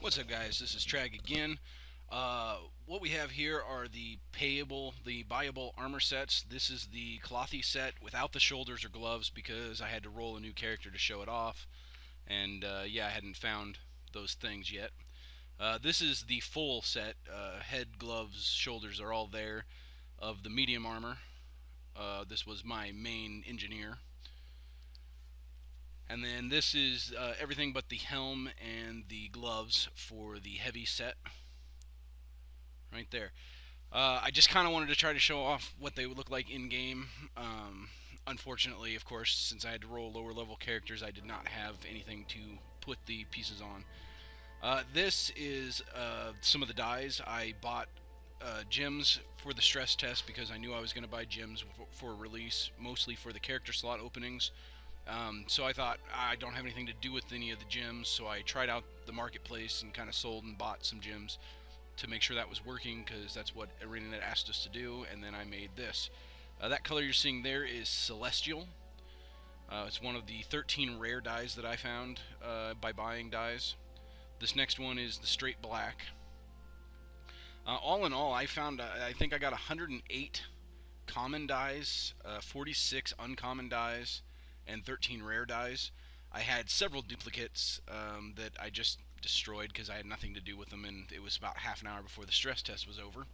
What's up, guys? This is Trag again. What we have here are the buyable armor sets. This is the clothy set without the shoulders or gloves because I had to roll a new character to show it off. And yeah, I hadn't found those things yet. This is the full set. Head, gloves, shoulders are all there of the medium armor. This was my main engineer. And then this is everything but the helm and the gloves for the heavy set right there. I just kind of wanted to try to show off what they would look like in game. Unfortunately, of course, since I had to roll lower level characters, I did not have anything to put the pieces on. This is some of the dies. I bought gems for the stress test because I knew I was going to buy gems for release, mostly for the character slot openings. So I thought I don't have anything to do with any of the gems, so I tried out the marketplace and kind of sold and bought some gems to make sure that was working, because that's what ArenaNet asked us to do. And then I made this. That color you're seeing there is Celestial. It's one of the 13 rare dyes that I found by buying dyes. This next one is the straight black. All in all, I found I think I got 108 common dyes, 46 uncommon dyes, and 13 rare dyes. I had several duplicates that I just destroyed because I had nothing to do with them, and it was about half an hour before the stress test was over,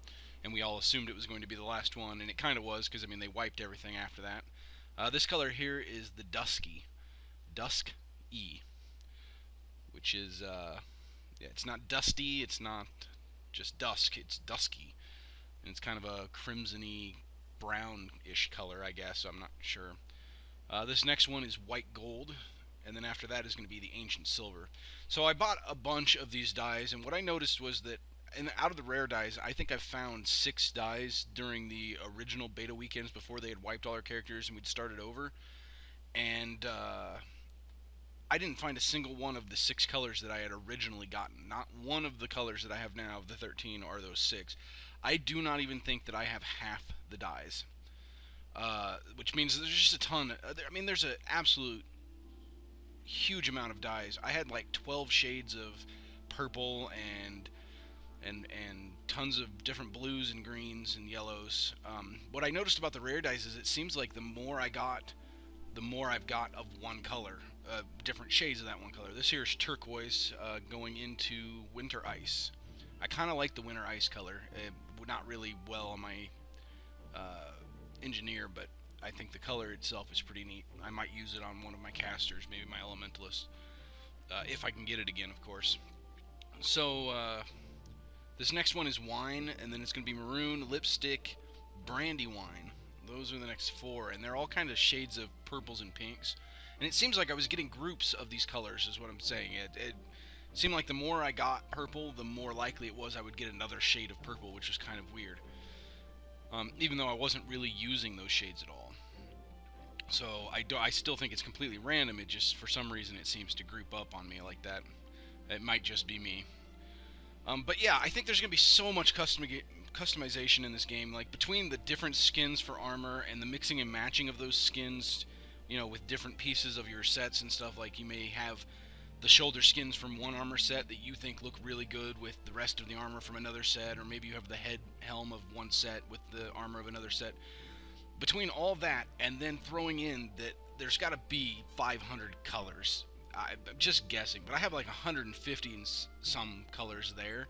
and we all assumed it was going to be the last one, and it kind of was, because I mean they wiped everything after that. This color here is the Dusk E, which is yeah, it's not dusty, it's not just dusk, it's dusky, and it's kind of a crimsony brownish color, I guess. I'm not sure. This next one is white gold, and then after that is going to be the ancient silver. So I bought a bunch of these dyes, and what I noticed was that out of the rare dyes, I think I found 6 dyes during the original beta weekends before they had wiped all our characters and we'd started over. And I didn't find a single one of the 6 colors that I had originally gotten. Not one of the colors that I have now of the 13 are those 6. I do not even think that I have half the dyes. Which means there's just a ton. I mean, there's an absolute huge amount of dyes. I had like 12 shades of purple and tons of different blues and greens and yellows. What I noticed about the rare dyes is it seems like the more I got, the more I've got of one color, different shades of that one color. This here is turquoise going into winter ice. I kind of like the winter ice color. Not really well on my engineer, but I think the color itself is pretty neat. I might use it on one of my casters, maybe my elementalist, if I can get it again, of course. So this next one is wine, and then it's going to be maroon, lipstick, brandywine. Those are the next 4, and they're all kind of shades of purples and pinks. And it seems like I was getting groups of these colors, is what I'm saying. It seemed like the more I got purple, the more likely it was I would get another shade of purple, which was kind of weird. Even though I wasn't really using those shades at all. So I still think it's completely random. It just, for some reason, it seems to group up on me like that. It might just be me. But yeah, I think there's going to be so much customization in this game. Like, between the different skins for armor and the mixing and matching of those skins, you know, with different pieces of your sets and stuff. Like, you may have the shoulder skins from one armor set that you think look really good with the rest of the armor from another set, or maybe you have the head helm of one set with the armor of another set. Between all that and then throwing in that there's got to be 500 colors. I'm just guessing, but I have like 150 and some colors there.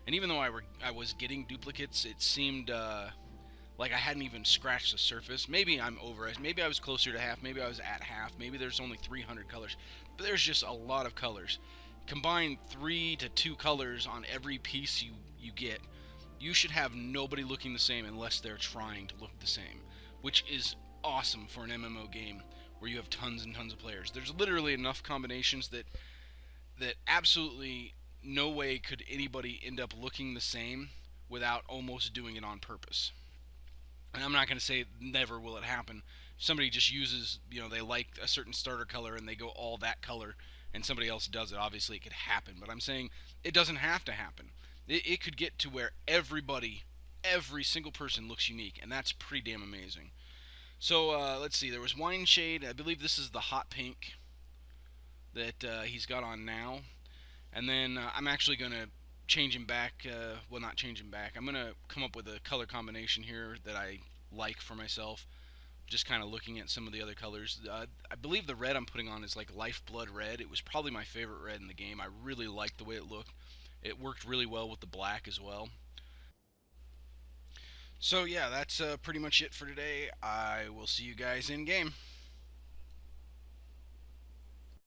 And even though I was getting duplicates, it seemed like I hadn't even scratched the surface. Maybe I'm over it. Maybe I was closer to half. Maybe I was at half. Maybe there's only 300 colors. But there's just a lot of colors. Combine 3 to 2 colors on every piece you get. You should have nobody looking the same unless they're trying to look the same, which is awesome for an MMO game where you have tons and tons of players. There's literally enough combinations that absolutely no way could anybody end up looking the same without almost doing it on purpose. And I'm not going to say never will it happen. If somebody just uses, you know, they like a certain starter color and they go all that color and somebody else does it, obviously it could happen. But I'm saying it doesn't have to happen. It could get to where every single person looks unique, and that's pretty damn amazing. So let's see, there was Wine Shade. I believe this is the hot pink that he's got on now. And then I'm actually going to change him back. Well, not change him back. I'm going to come up with a color combination here that I like for myself. Just kind of looking at some of the other colors. I believe the red I'm putting on is like Lifeblood Red. It was probably my favorite red in the game. I really liked the way it looked. It worked really well with the black as well. So yeah, that's pretty much it for today. I will see you guys in game.